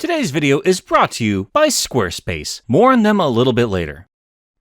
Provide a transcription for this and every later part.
Today's video is brought to you by Squarespace. More on them a little bit later.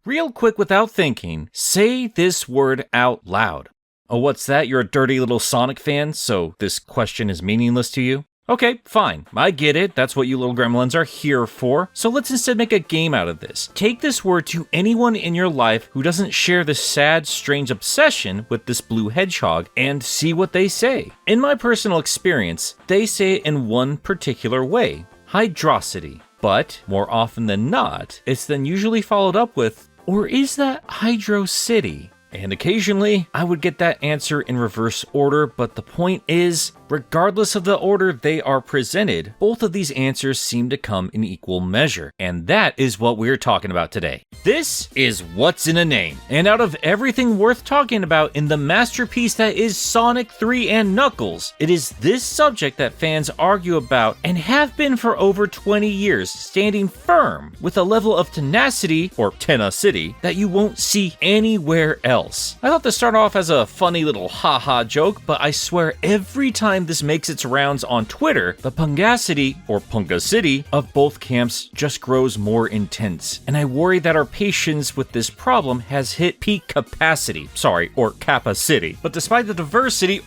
Real quick without thinking, say this word out loud. Oh, what's that? You're a dirty little Sonic fan, so this question is meaningless to you? Okay, fine. I get it. That's what you little gremlins are here for. So let's instead make a game out of this. Take this word to anyone in your life who doesn't share this sad, strange obsession with this blue hedgehog and see what they say. In my personal experience, they say it in one particular way, Hydrocity. But more often than not, it's then usually followed up with, or is that Hydrocity? And occasionally, I would get that answer in reverse order, but the point is, regardless of the order they are presented, both of these answers seem to come in equal measure. And that is what we're talking about today. This is What's in a Name. And out of everything worth talking about in the masterpiece that is Sonic 3 and Knuckles, it is this subject that fans argue about and have been for over 20 years, standing firm with a level of tenacity, or tenacity, that you won't see anywhere else. I thought this started off as a funny little haha joke, but I swear every time this makes its rounds on Twitter, the pungacity, or pungacity, of both camps just grows more intense. And I worry that our patience with this problem has hit peak capacity, or capacity. But despite the diversity,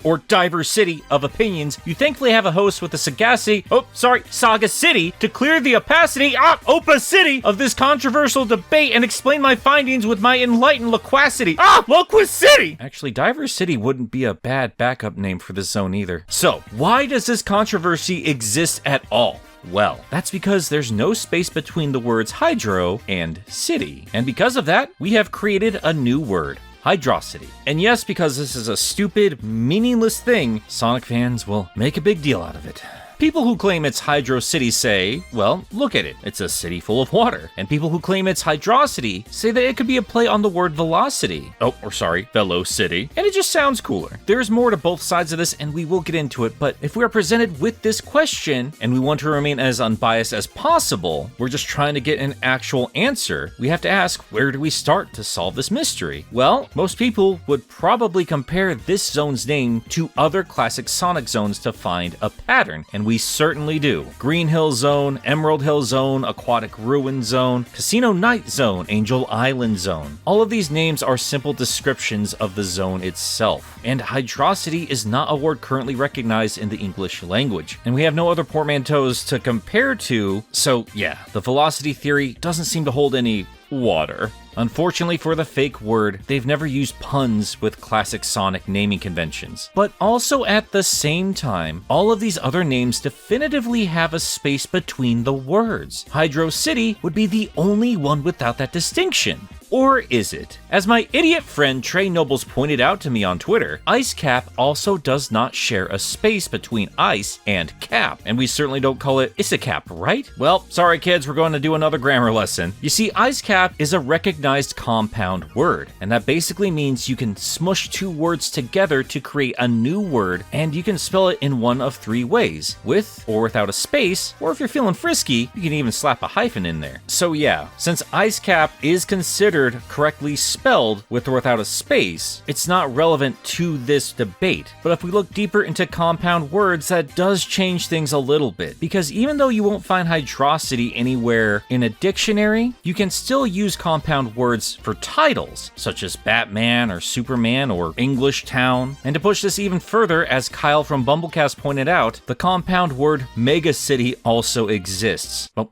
or diversity of opinions, you thankfully have a host with the sagacity, sagacity, to clear the opacity of this controversial debate and explain my findings with my enlightened loquacity. Loquacity! Actually, Diversity wouldn't be a bad backup name for this zone either. So, why does this controversy exist at all? Well, that's because there's no space between the words hydro and city. And because of that, we have created a new word. Hydrocity. And yes, because this is a stupid, meaningless thing, Sonic fans will make a big deal out of it. People who claim it's Hydrocity say, well, look at it, it's a city full of water. And people who claim it's Hydrocity say that it could be a play on the word velocity. Velocity. And it just sounds cooler. There's more to both sides of this, and we will get into it, but if we are presented with this question, and we want to remain as unbiased as possible, we're just trying to get an actual answer, we have to ask, where do we start to solve this mystery? Well, most people would probably compare this zone's name to other classic Sonic zones to find a pattern, and we certainly do. Green Hill Zone, Emerald Hill Zone, Aquatic Ruin Zone, Casino Night Zone, Angel Island Zone. All of these names are simple descriptions of the zone itself. And Hydrocity is not a word currently recognized in the English language. And we have no other portmanteaus to compare to, so yeah, the velocity theory doesn't seem to hold any water. Unfortunately for the fake word, they've never used puns with classic Sonic naming conventions. But also at the same time, all of these other names definitively have a space between the words. Hydrocity would be the only one without that distinction. Or is it? As my idiot friend Trey Nobles pointed out to me on Twitter, Ice Cap also does not share a space between ice and cap, and we certainly don't call it Isicap, right? Well, sorry kids, we're going to do another grammar lesson. You see, Ice Cap is a recognized compound word, and that basically means you can smush two words together to create a new word, and you can spell it in one of three ways, with or without a space, or if you're feeling frisky, you can even slap a hyphen in there. So yeah, since Ice Cap is considered correctly spelled with or without a space, it's not relevant to this debate. But if we look deeper into compound words, that does change things a little bit, because even though you won't find Hydrocity anywhere in a dictionary, you can still use compound words for titles, such as Batman or Superman or English Town. And to push this even further, as Kyle from Bumblecast pointed out, the compound word Megacity also exists. Or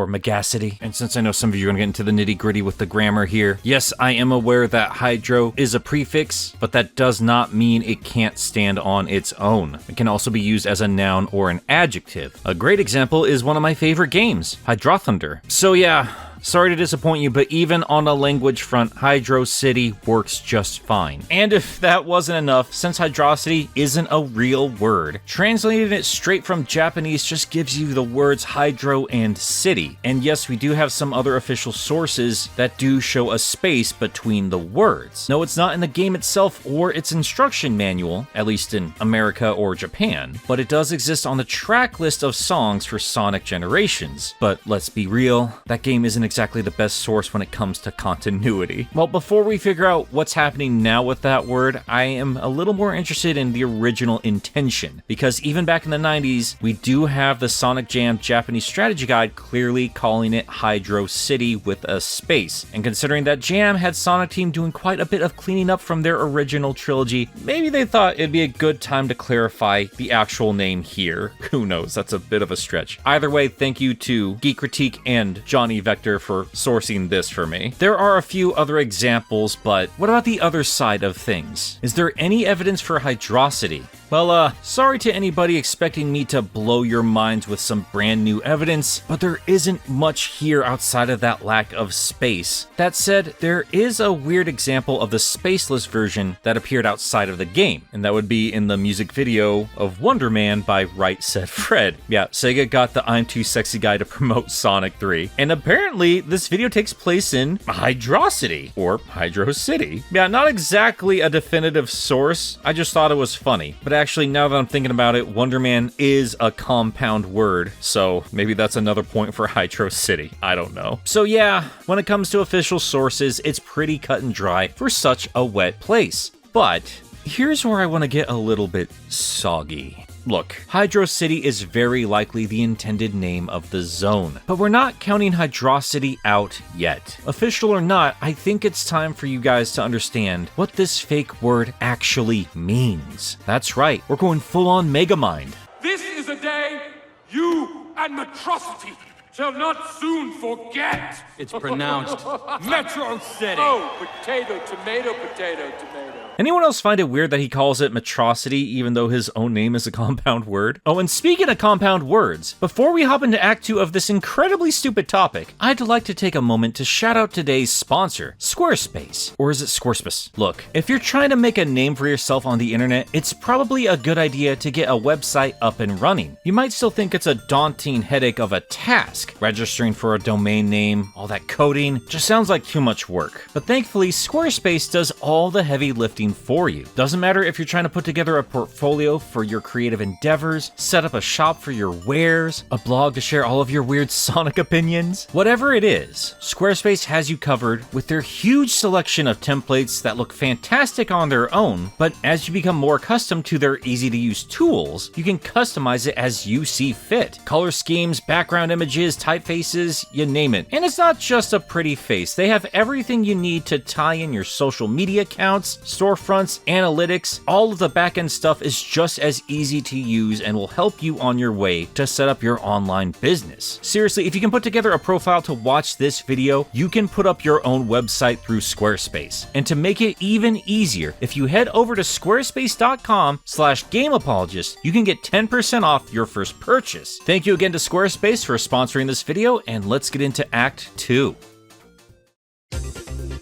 Megacity. And since I know some of you are going to get into the nitty-gritty with the grammar here, yes, I am aware that hydro is a prefix, but that does not mean it can't stand on its own. It can also be used as a noun or an adjective. A great example is one of my favorite games, Hydrothunder. So yeah, sorry to disappoint you, but even on a language front, Hydrocity works just fine. And if that wasn't enough, since Hydrocity isn't a real word, translating it straight from Japanese just gives you the words hydro and city. And yes, we do have some other official sources that do show a space between the words. No, it's not in the game itself or its instruction manual, at least in America or Japan, but it does exist on the track list of songs for Sonic Generations. But let's be real, that game isn't exactly the best source when it comes to continuity. Well, before we figure out what's happening now with that word, I am a little more interested in the original intention, because even back in the 90s, we do have the Sonic Jam Japanese strategy guide clearly calling it Hydrocity with a space. And considering that Jam had Sonic Team doing quite a bit of cleaning up from their original trilogy, maybe they thought it'd be a good time to clarify the actual name here. Who knows, that's a bit of a stretch. Either way, thank you to Geek Critique and Johnny Vector for sourcing this for me. There are a few other examples, but what about the other side of things? Is there any evidence for Hydrocity? Well, sorry to anybody expecting me to blow your minds with some brand new evidence, but there isn't much here outside of that lack of space. That said, there is a weird example of the spaceless version that appeared outside of the game, and that would be in the music video of Wonder Man by Right Said Fred. Yeah, Sega got the I'm Too Sexy guy to promote Sonic 3, and apparently this video takes place in Hydrocity, or Hydrocity. Yeah, not exactly a definitive source, I just thought it was funny. But actually, now that I'm thinking about it, Wonder Man is a compound word, so maybe that's another point for Hydrocity. I don't know. So yeah, when it comes to official sources, it's pretty cut and dry for such a wet place. But here's where I want to get a little bit soggy. Look, Hydrocity is very likely the intended name of the zone, but we're not counting Hydrocity out yet. Official or not, I think it's time for you guys to understand what this fake word actually means. That's right, we're going full-on Megamind. This is a day you and Metrocity shall not soon forget. It's pronounced Metro City. Oh, potato, tomato, potato, tomato. Anyone else find it weird that he calls it Metrocity even though his own name is a compound word? Oh, and speaking of compound words, before we hop into Act 2 of this incredibly stupid topic, I'd like to take a moment to shout out today's sponsor, Squarespace. Or is it Squarespace? Look, if you're trying to make a name for yourself on the internet, it's probably a good idea to get a website up and running. You might still think it's a daunting headache of a task. Registering for a domain name, all that coding, just sounds like too much work. But thankfully, Squarespace does all the heavy lifting for you. Doesn't matter if you're trying to put together a portfolio for your creative endeavors, set up a shop for your wares, a blog to share all of your weird Sonic opinions. Whatever it is, Squarespace has you covered with their huge selection of templates that look fantastic on their own, but as you become more accustomed to their easy-to-use tools, you can customize it as you see fit. Color schemes, background images, typefaces, you name it. And it's not just a pretty face, they have everything you need to tie in your social media accounts, storefronts, analytics. All of the backend stuff is just as easy to use and will help you on your way to set up your online business. Seriously, if you can put together a profile to watch this video, you can put up your own website through Squarespace. And to make it even easier, if you head over to squarespace.com/gameapologist, you can get 10% off your first purchase. Thank you again to Squarespace for sponsoring this video, and let's get into Act 2.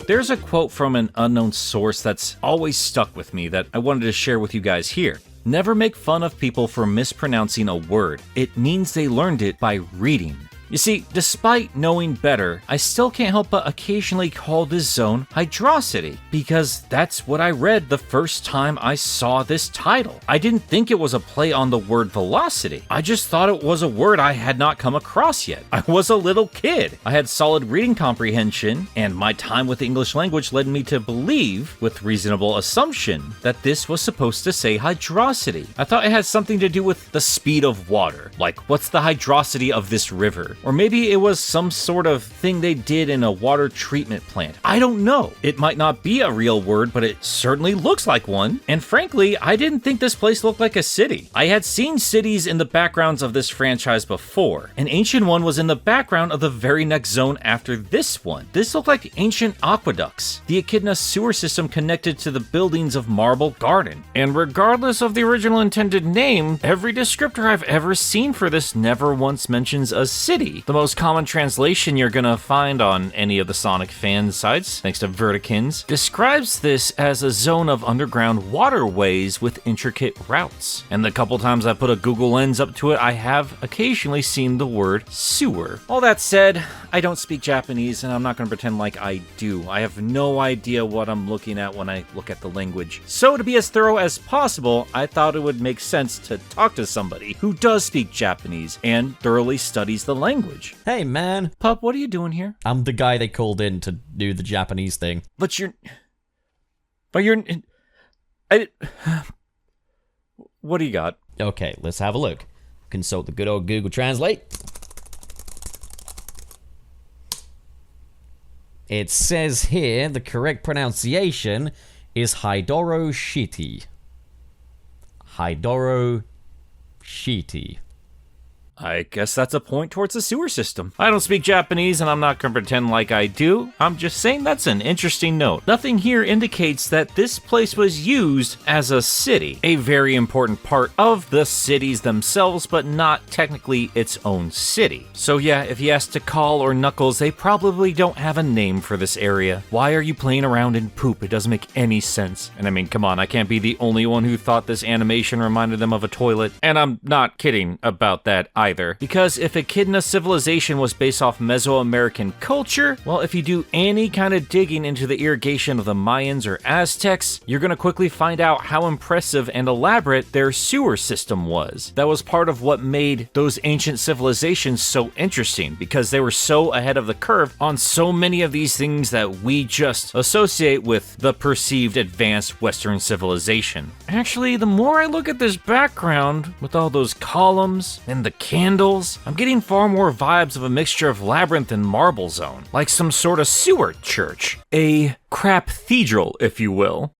There's a quote from an unknown source that's always stuck with me that I wanted to share with you guys here. Never make fun of people for mispronouncing a word. It means they learned it by reading. You see, despite knowing better, I still can't help but occasionally call this zone Hydrocity, because that's what I read the first time I saw this title. I didn't think it was a play on the word velocity. I just thought it was a word I had not come across yet. I was a little kid. I had solid reading comprehension, and my time with the English language led me to believe, with reasonable assumption, that this was supposed to say hydrocity. I thought it had something to do with the speed of water, like what's the hydrocity of this river? Or maybe it was some sort of thing they did in a water treatment plant. I don't know. It might not be a real word, but it certainly looks like one. And frankly, I didn't think this place looked like a city. I had seen cities in the backgrounds of this franchise before. An ancient one was in the background of the very next zone after this one. This looked like ancient aqueducts. The Echidna sewer system connected to the buildings of Marble Garden. And regardless of the original intended name, every descriptor I've ever seen for this never once mentions a city. The most common translation you're gonna find on any of the Sonic fan sites, thanks to Vertikins, describes this as a zone of underground waterways with intricate routes. And the couple times I put a Google lens up to it, I have occasionally seen the word sewer. All that said, I don't speak Japanese, and I'm not gonna pretend like I do. I have no idea what I'm looking at when I look at the language. So to be as thorough as possible, I thought it would make sense to talk to somebody who does speak Japanese and thoroughly studies the language. language. Hey, man. Pup, what are you doing here? I'm the guy they called in to do the Japanese thing. But you're... What do you got? Okay, let's have a look. Consult the good old Google Translate. It says here the correct pronunciation is Hydrocity. Hydrocity. I guess that's a point towards the sewer system. I don't speak Japanese and I'm not gonna pretend like I do. I'm just saying that's an interesting note. Nothing here indicates that this place was used as a city, a very important part of the cities themselves, but not technically its own city. So yeah, if you ask to Call or Knuckles, they probably don't have a name for this area. Why are you playing around in poop? It doesn't make any sense. And I mean, come on, I can't be the only one who thought this animation reminded them of a toilet. And I'm not kidding about that either. Because if Echidna civilization was based off Mesoamerican culture, well, if you do any kind of digging into the irrigation of the Mayans or Aztecs, you're gonna quickly find out how impressive and elaborate their sewer system was. That was part of what made those ancient civilizations so interesting, because they were so ahead of the curve on so many of these things that we just associate with the perceived advanced Western civilization. Actually, the more I look at this background, with all those columns and the candles, I'm getting far more vibes of a mixture of Labyrinth and Marble Zone, like some sort of sewer church. A crap-thedral, if you will.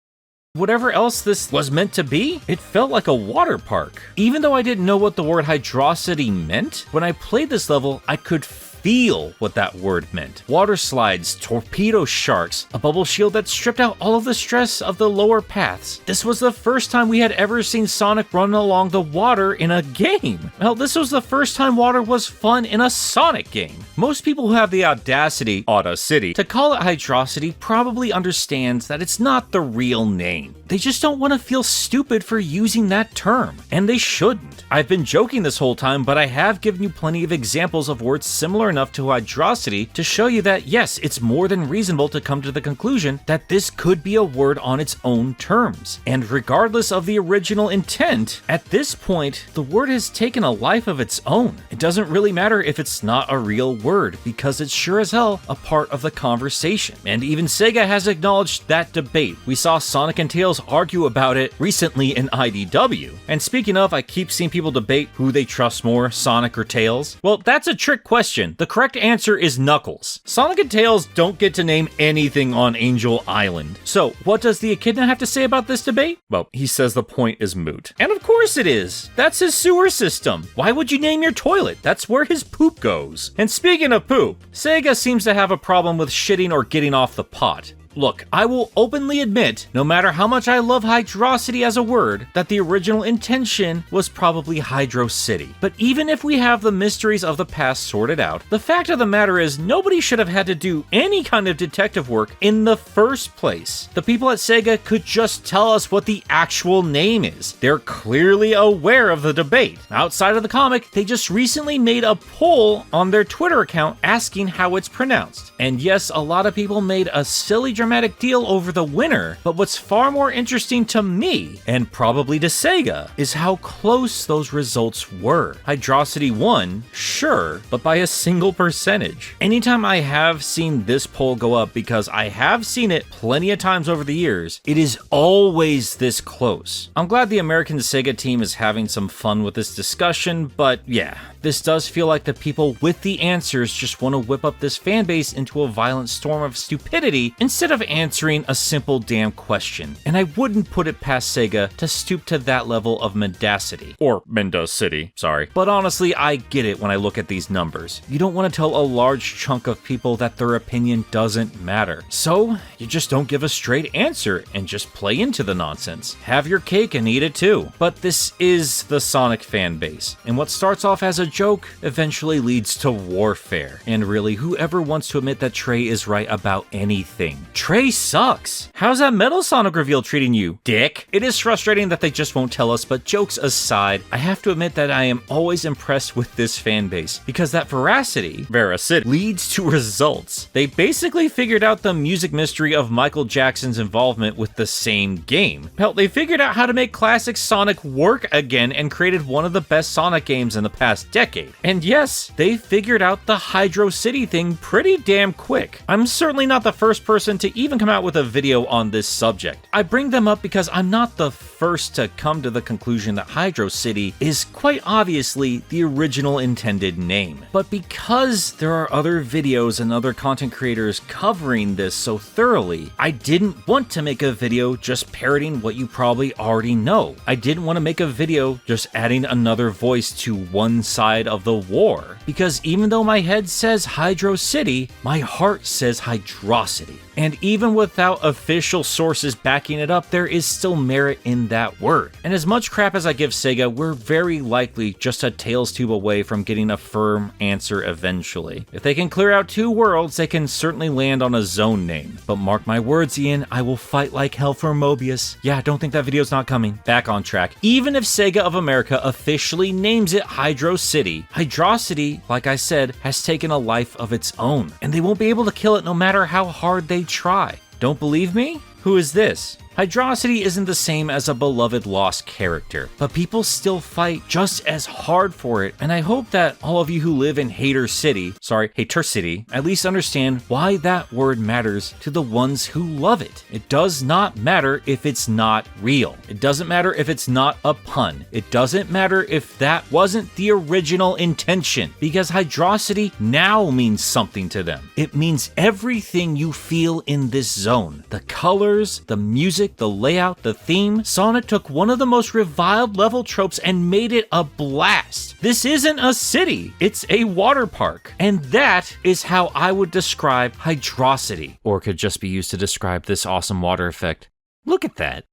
Whatever else this was meant to be, it felt like a water park. Even though I didn't know what the word Hydrocity meant, when I played this level, I could feel what that word meant. Water slides, torpedo sharks, a bubble shield that stripped out all of the stress of the lower paths. This was the first time we had ever seen Sonic run along the water in a game. Hell, this was the first time water was fun in a Sonic game. Most people who have the audacity to call it Hydrocity probably understands that it's not the real name. They just don't want to feel stupid for using that term, and they shouldn't. I've been joking this whole time, but I have given you plenty of examples of words similar enough to Hydrocity to show you that yes, it's more than reasonable to come to the conclusion that this could be a word on its own terms. And regardless of the original intent, at this point, the word has taken a life of its own. It doesn't really matter if it's not a real word, because it's sure as hell a part of the conversation. And even Sega has acknowledged that debate. We saw Sonic and Tails argue about it recently in IDW. And speaking of, I keep seeing people debate who they trust more, Sonic or Tails. Well, that's a trick question. The correct answer is Knuckles. Sonic and Tails don't get to name anything on Angel Island. So, what does the Echidna have to say about this debate? Well, he says the point is moot. And of course it is. That's his sewer system. Why would you name your toilet? That's where his poop goes. And speaking of poop, Sega seems to have a problem with shitting or getting off the pot. Look, I will openly admit, no matter how much I love Hydrocity as a word, that the original intention was probably Hydrocity. But even if we have the mysteries of the past sorted out, the fact of the matter is nobody should have had to do any kind of detective work in the first place. The people at Sega could just tell us what the actual name is. They're clearly aware of the debate. Outside of the comic, they just recently made a poll on their Twitter account asking how it's pronounced. And yes, a lot of people made a silly dramatic deal over the winner, but what's far more interesting to me, and probably to Sega, is how close those results were. Hydrocity won, sure, but by a single percentage. Anytime I have seen this poll go up, because I have seen it plenty of times over the years, it is always this close. I'm glad the American Sega team is having some fun with this discussion, but yeah, this does feel like the people with the answers just want to whip up this fanbase into a violent storm of stupidity instead of answering a simple damn question. And I wouldn't put it past Sega to stoop to that level of mendacity. Or Mendacity, sorry. But honestly, I get it when I look at these numbers. You don't want to tell a large chunk of people that their opinion doesn't matter. So, you just don't give a straight answer and just play into the nonsense. Have your cake and eat it too. But this is the Sonic fanbase, and what starts off as a joke eventually leads to warfare. And really, whoever wants to admit that Trey is right about anything? Trey sucks. How's that Metal Sonic reveal treating you, dick? It is frustrating that they just won't tell us, but jokes aside, I have to admit that I am always impressed with this fanbase, because that veracity leads to results. They basically figured out the music mystery of Michael Jackson's involvement with the same game. Hell, they figured out how to make classic Sonic work again and created one of the best Sonic games in the past decade. decade. And yes, they figured out the Hydrocity thing pretty damn quick. I'm certainly not the first person to even come out with a video on this subject. I bring them up because I'm not the first to come to the conclusion that Hydrocity is quite obviously the original intended name. But because there are other videos and other content creators covering this so thoroughly, I didn't want to make a video just parroting what you probably already know. I didn't want to make a video just adding another voice to one side of the war. Because even though my head says Hydrocity, my heart says Hydrocity. And even without official sources backing it up, there is still merit in that word. And as much crap as I give Sega, we're very likely just a tail's tube away from getting a firm answer eventually. If they can clear out 2 worlds, they can certainly land on a zone name. But mark my words, Ian, I will fight like hell for Mobius. Yeah, don't think that video's not coming. Back on track. Even if Sega of America officially names it Hydrocity, Hydrocity, like I said, has taken a life of its own. And they won't be able to kill it no matter how hard they try. Don't believe me? Who is this? Hydrocity isn't the same as a beloved lost character, but people still fight just as hard for it, and I hope that all of you who live in Hater City, at least understand why that word matters to the ones who love it. It does not matter if it's not real. It doesn't matter if it's not a pun. It doesn't matter if that wasn't the original intention, because Hydrocity now means something to them. It means everything you feel in this zone. The colors, the music, the layout, the theme. Sonic took one of the most reviled level tropes and made it a blast. This isn't a city, it's a water park. And that is how I would describe Hydrocity, or could just be used to describe this awesome water effect. Look at that.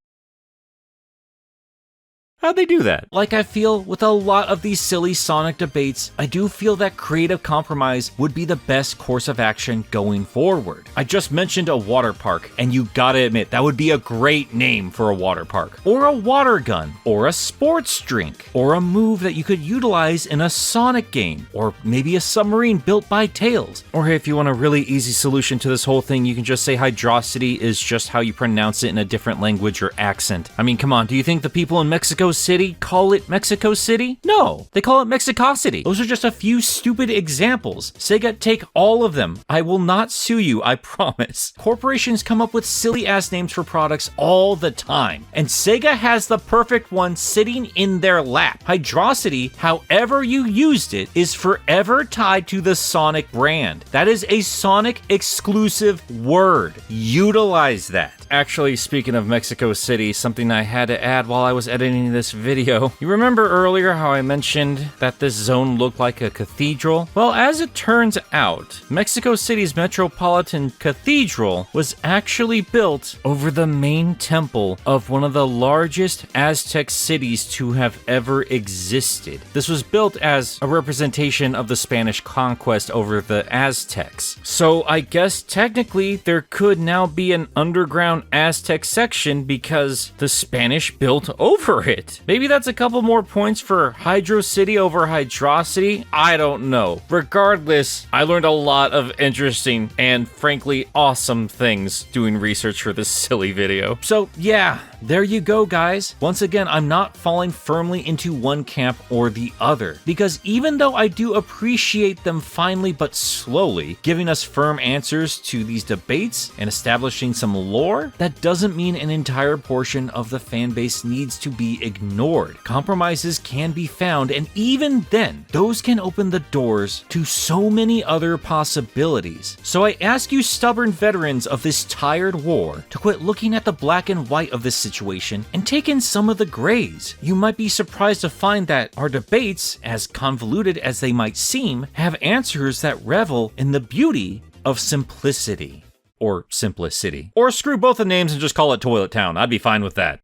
How'd they do that? Like I feel with a lot of these silly Sonic debates, I do feel that creative compromise would be the best course of action going forward. I just mentioned a water park, and you gotta admit, that would be a great name for a water park. Or a water gun, or a sports drink, or a move that you could utilize in a Sonic game, or maybe a submarine built by Tails. Or if you want a really easy solution to this whole thing, you can just say Hydrocity is just how you pronounce it in a different language or accent. I mean, come on, do you think the people in Mexico City call it Mexico City? No, they call it Mexicocity. Those are just a few stupid examples. Sega, take all of them. I will not sue you, I promise. Corporations come up with silly ass names for products all the time, and Sega has the perfect one sitting in their lap. Hydrocity, however you used it, is forever tied to the Sonic brand. That is a Sonic exclusive word. Utilize that. Actually, speaking of Mexico City, something I had to add while I was editing this video. You remember earlier how I mentioned that this zone looked like a cathedral? Well, as it turns out, Mexico City's Metropolitan Cathedral was actually built over the main temple of one of the largest Aztec cities to have ever existed. This was built as a representation of the Spanish conquest over the Aztecs. So I guess technically there could now be an underground Aztec section because the Spanish built over it. Maybe that's a couple more points for Hydrocity over Hydrocity. I don't know. Regardless, I learned a lot of interesting and frankly awesome things doing research for this silly video. So yeah, there you go, guys. Once again, I'm not falling firmly into one camp or the other, because even though I do appreciate them finally but slowly giving us firm answers to these debates and establishing some lore, that doesn't mean an entire portion of the fanbase needs to be ignored. Compromises can be found, and even then, those can open the doors to so many other possibilities. So I ask you stubborn veterans of this tired war to quit looking at the black and white of this situation and take in some of the grays. You might be surprised to find that our debates, as convoluted as they might seem, have answers that revel in the beauty of simplicity. Or simplicity. Or screw both the names and just call it Toilet Town. I'd be fine with that.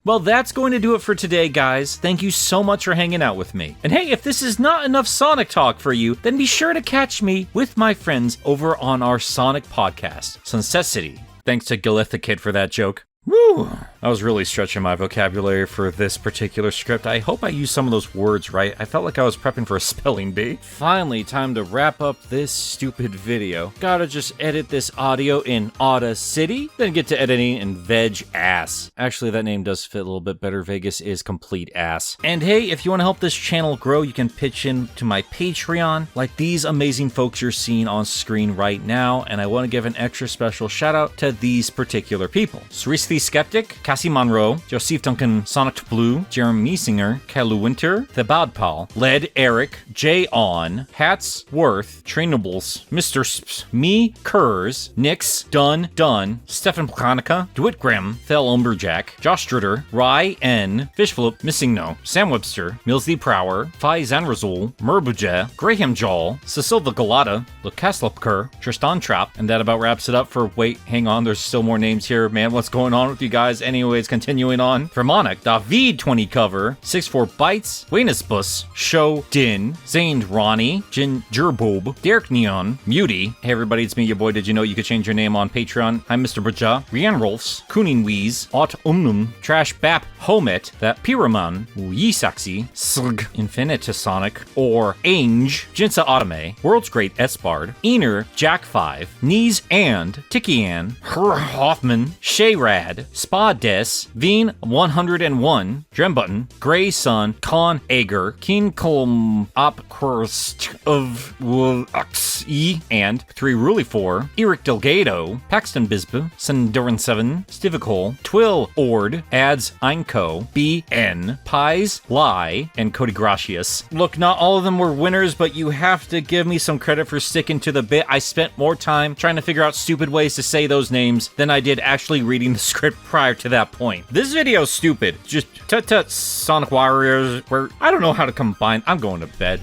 Well, that's going to do it for today, guys. Thank you so much for hanging out with me. And hey, if this is not enough Sonic talk for you, then be sure to catch me with my friends over on our Sonic podcast, Suncessity. Thanks to Galitha Kid for that joke. Woo! I was really stretching my vocabulary for this particular script. I hope I used some of those words right. I felt like I was prepping for a spelling bee. Finally, time to wrap up this stupid video. Gotta just edit this audio in Audacity, then get to editing in Veg Ass. Actually, that name does fit a little bit better. Vegas is complete ass. And hey, if you want to help this channel grow, you can pitch in to my Patreon, like these amazing folks you're seeing on screen right now. And I want to give an extra special shout out to these particular people: Sristy Skeptic, Cassie Monroe, Joseph Duncan, Sonic Blue, Jeremy Singer, Kalu Winter, The Bodpal, Led Eric, Jay On, Hats Worth, Trainables, Mr. Sps, Me, Kurz, Nix, Dun, Stefan Plakanica, DeWitt Grimm, Thel Umberjack, Josh Stritter, Rye N, Fishflip, Missing No, Sam Webster, Millsy Prower, Fai Zanrazul, Merbuja, Graham Jall, Cecilva Galata, Lukaslupker, Tristan Trapp, and that about wraps it up for, wait, hang on, there's still more names here, man, what's going on with you guys? Anyways, continuing on. Vermonic, David 20 Cover, 64 Bytes, Waynusbus, Show Din, Zained Ronnie, Jin Jerbob, Derek Neon, Muty. Hey everybody, it's me, your boy. Did you know you could change your name on Patreon? I'm Mr. Braja, Rian Rolfs, Kunin Weeze, Aut Trash Bap, Homet, That Pyraman, Yisaxi, Slg, Infinitisonic, or Ainge, Jinsa Otame, World's Great Espard, Ener, Jack 5, Knees and, Tikian, Her Hoffman, Shayrad, Spa Des, Veen 101, Drembutton, Grey Sun, Con Ager, Keen Colm Opkurst of Ux E, and 3 Ruli 4, Eric Delgado, Paxton Bisbe, Sendurin 7, Stivicol, Twill Ord, Ads Einko, B N, Pies, Lie, and Cody Gracias. Look, not all of them were winners, but you have to give me some credit for sticking to the bit. I spent more time trying to figure out stupid ways to say those names than I did actually reading the script prior to that point. This video's stupid. Just tut-tut Sonic Warriors, where I don't know how to combine. I'm going to bed.